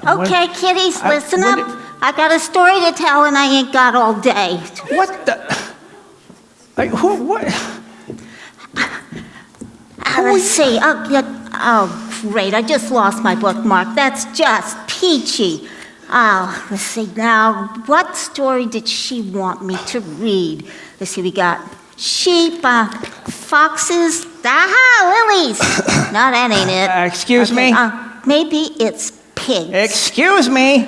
Okay, kiddies, listen up. I got a story to tell and I ain't got all day. What the? What? Let's see. Oh, great. I just lost my bookmark. That's just peachy. Let's see now. What story did she want me to read? Let's see. We got sheep, foxes. Aha, lilies. No, that ain't it. Excuse me? Maybe it's pigs. Excuse me?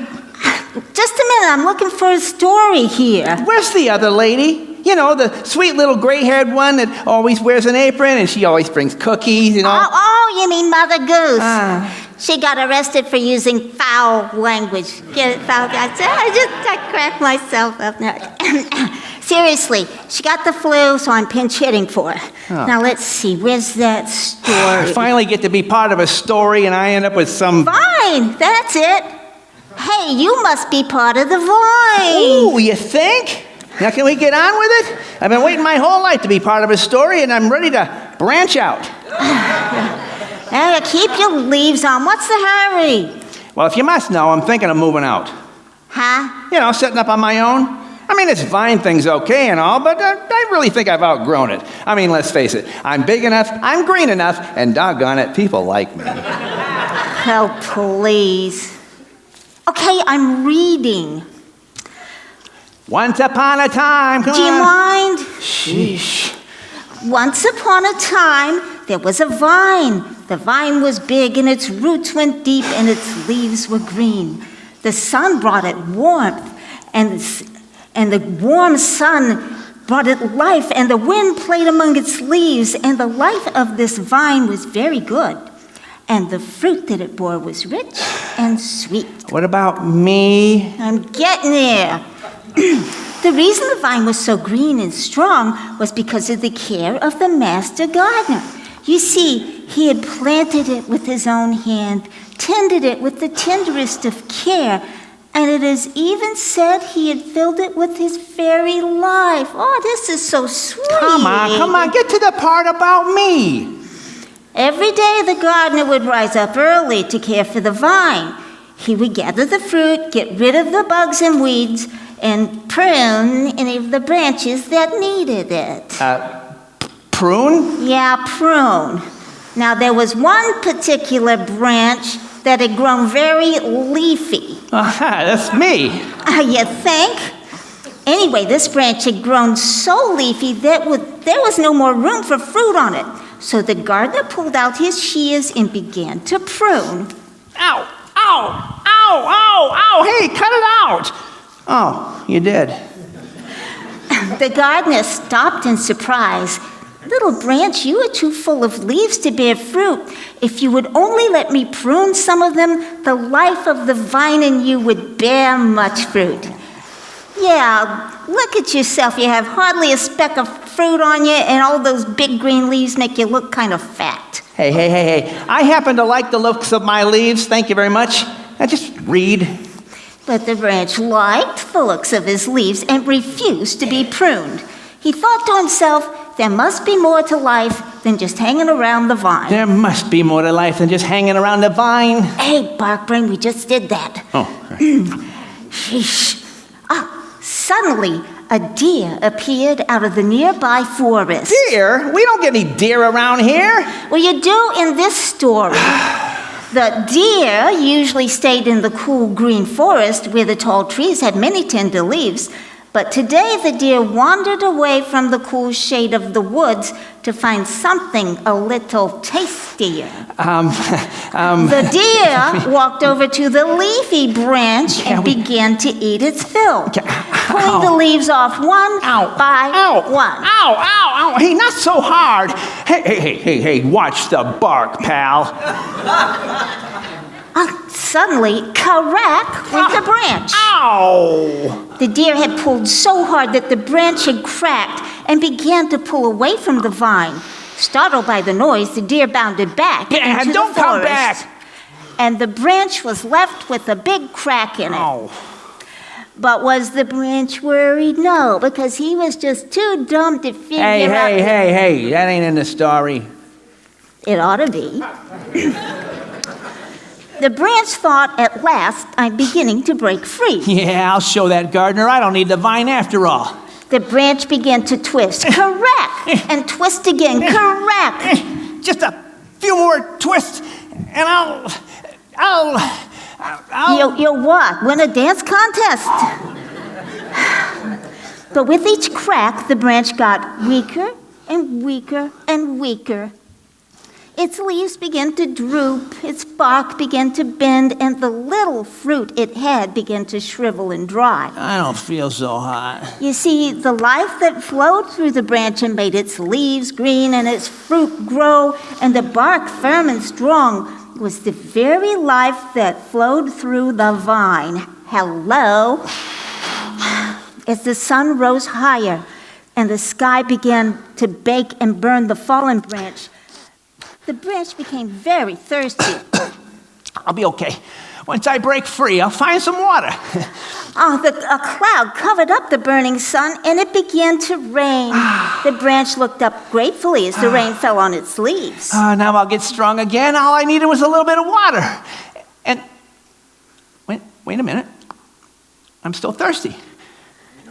Just a minute. I'm looking for a story here. Where's the other lady? You know, the sweet little gray-haired one that always wears an apron and she always brings cookies, you know. Oh, you mean Mother Goose. She got arrested for using foul language. Get it, foul guys? I cracked myself up now. Seriously, she got the flu, so I'm pinch hitting for her. Oh. Now, let's see. Where's that story? I finally get to be part of a story and I end up with some... Vine! That's it. Hey, you must be part of the Vine. Ooh, you think? Now, can we get on with it? I've been waiting my whole life to be part of a story, and I'm ready to branch out. Keep your leaves on. What's the hurry? Well, if you must know, I'm thinking of moving out. Huh? You know, setting up on my own. I mean, this Vine thing's okay and all, but I really think I've outgrown it. I mean, let's face it. I'm big enough, I'm green enough, and doggone it, people like me. Oh, please. Okay, I'm reading. Once upon a time. Do you mind? Sheesh. Once upon a time, there was a vine. The vine was big and its roots went deep and its leaves were green. The sun brought it warmth and the warm sun brought it life, and the wind played among its leaves, and the life of this vine was very good. And the fruit that it bore was rich and sweet. What about me? I'm getting there. The reason the vine was so green and strong was because of the care of the master gardener. You see, he had planted it with his own hand, tended it with the tenderest of care, and it is even said he had filled it with his very life. Oh, this is so sweet. Come on, get to the part about me. Every day the gardener would rise up early to care for the vine. He would gather the fruit, get rid of the bugs and weeds, and prune any of the branches that needed it. Prune? Yeah, prune. Now, there was one particular branch that had grown very leafy. That's me. You think? Anyway, this branch had grown so leafy that there was no more room for fruit on it. So the gardener pulled out his shears and began to prune. Ow, ow, ow, ow, ow, hey, cut it out. Oh, you did. The gardener stopped in surprise. Little branch, you are too full of leaves to bear fruit. If you would only let me prune some of them, the life of the vine in you would bear much fruit. Yeah, look at yourself. You have hardly a speck of fruit on you, and all those big green leaves make you look kind of fat. Hey. I happen to like the looks of my leaves. Thank you very much. Now just read. But the branch liked the looks of his leaves and refused to be pruned. He thought to himself, there must be more to life than just hanging around the vine. There must be more to life than just hanging around the vine. Hey, Barkbrain, we just did that. Oh. Sheesh. Suddenly, a deer appeared out of the nearby forest. Deer? We don't get any deer around here. Well, you do in this story. The deer usually stayed in the cool green forest where the tall trees had many tender leaves. But today the deer wandered away from the cool shade of the woods to find something a little tastier. The deer walked over to the leafy branch and began to eat its fill, pulling the leaves off one by one. Ow. Hey, not so hard. Hey, watch the bark, pal. Suddenly, crack went the branch. Ow! The deer had pulled so hard that the branch had cracked and began to pull away from the vine. Startled by the noise, the deer bounded back into the forest. Don't come back! And the branch was left with a big crack in it. Oh. But was the branch worried? No, because he was just too dumb to figure out... Hey, that ain't in the story. It ought to be. The branch thought, at last, I'm beginning to break free. Yeah, I'll show that gardener. I don't need the vine after all. The branch began to twist. Correct! And twist again. Correct! Just a few more twists, and I'll... You'll what? Win a dance contest? But with each crack, the branch got weaker and weaker and weaker. Its leaves began to droop, its bark began to bend, and the little fruit it had began to shrivel and dry. I don't feel so hot. You see, the life that flowed through the branch and made its leaves green and its fruit grow and the bark firm and strong was the very life that flowed through the vine. Hello? As the sun rose higher and the sky began to bake and burn the fallen branch, the branch became very thirsty. I'll be okay. Once I break free, I'll find some water. A cloud covered up the burning sun, and it began to rain. The branch looked up gratefully as the rain fell on its leaves. Now I'll get strong again. All I needed was a little bit of water. And wait a minute. I'm still thirsty.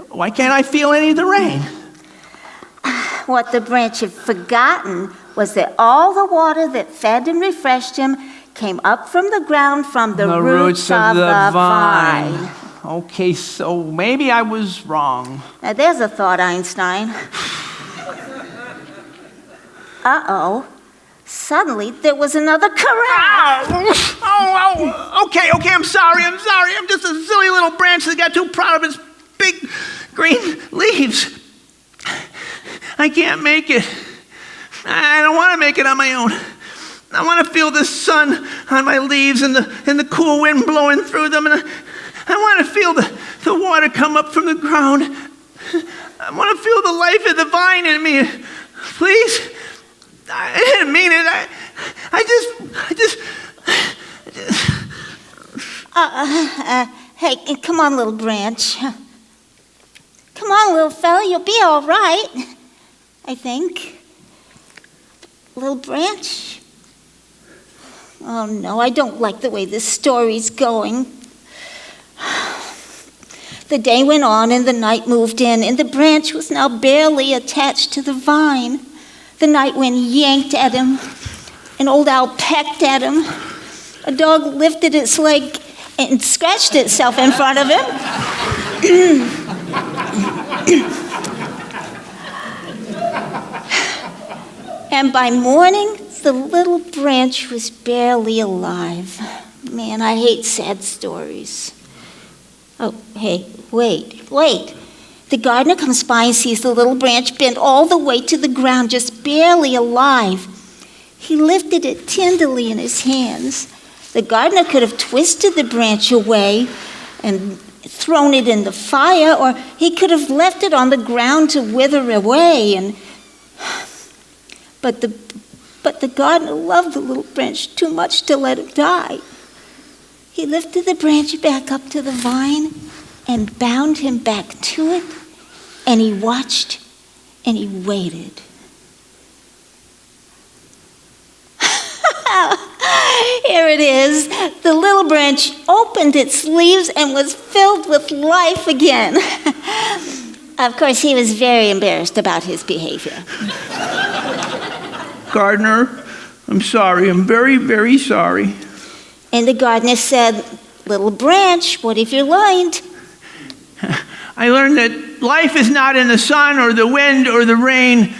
Why can't I feel any of the rain? What the branch had forgotten was that all the water that fed and refreshed him came up from the ground from the roots of the vine. Okay, so maybe I was wrong. Now there's a thought, Einstein. Uh-oh. Suddenly, there was another crack. Okay, I'm sorry. I'm just a silly little branch that got too proud of its big green leaves. I can't make it. I don't want to make it on my own. I want to feel the sun on my leaves and the cool wind blowing through them. And I want to feel the water come up from the ground. I want to feel the life of the vine in me. Please. I didn't mean it. Hey, come on, little branch. Come on, little fella, you'll be all right. I think. Little branch? Oh, no, I don't like the way this story's going. The day went on and the night moved in, and the branch was now barely attached to the vine. The night wind yanked at him. An old owl pecked at him. A dog lifted its leg and scratched itself in front of him. And by morning, the little branch was barely alive. Man, I hate sad stories. Oh, hey, wait. The gardener comes by and sees the little branch bent all the way to the ground, just barely alive. He lifted it tenderly in his hands. The gardener could have twisted the branch away and thrown it in the fire, or he could have left it on the ground to wither away. But the gardener loved the little branch too much to let it die. He lifted the branch back up to the vine and bound him back to it, and he watched and he waited. Here it is. The little branch opened its leaves and was filled with life again. Of course, he was very embarrassed about his behavior. Gardener, I'm sorry. I'm very, very sorry. And the gardener said, "Little branch, what have you learned?" I learned that life is not in the sun or the wind or the rain,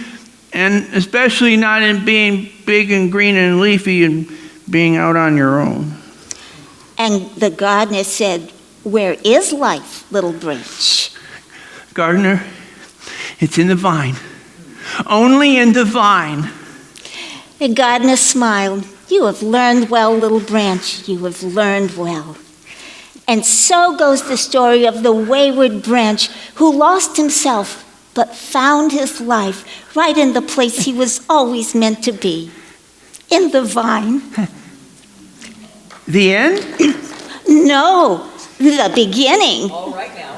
and especially not in being big and green and leafy and being out on your own. And the gardener said, "Where is life, little branch?" Gardener, it's in the vine. Only in the vine. The gardener smiled. "You have learned well, little branch. You have learned well." And so goes the story of the wayward branch who lost himself but found his life right in the place he was always meant to be, in the vine. The end? No, the beginning. All right now.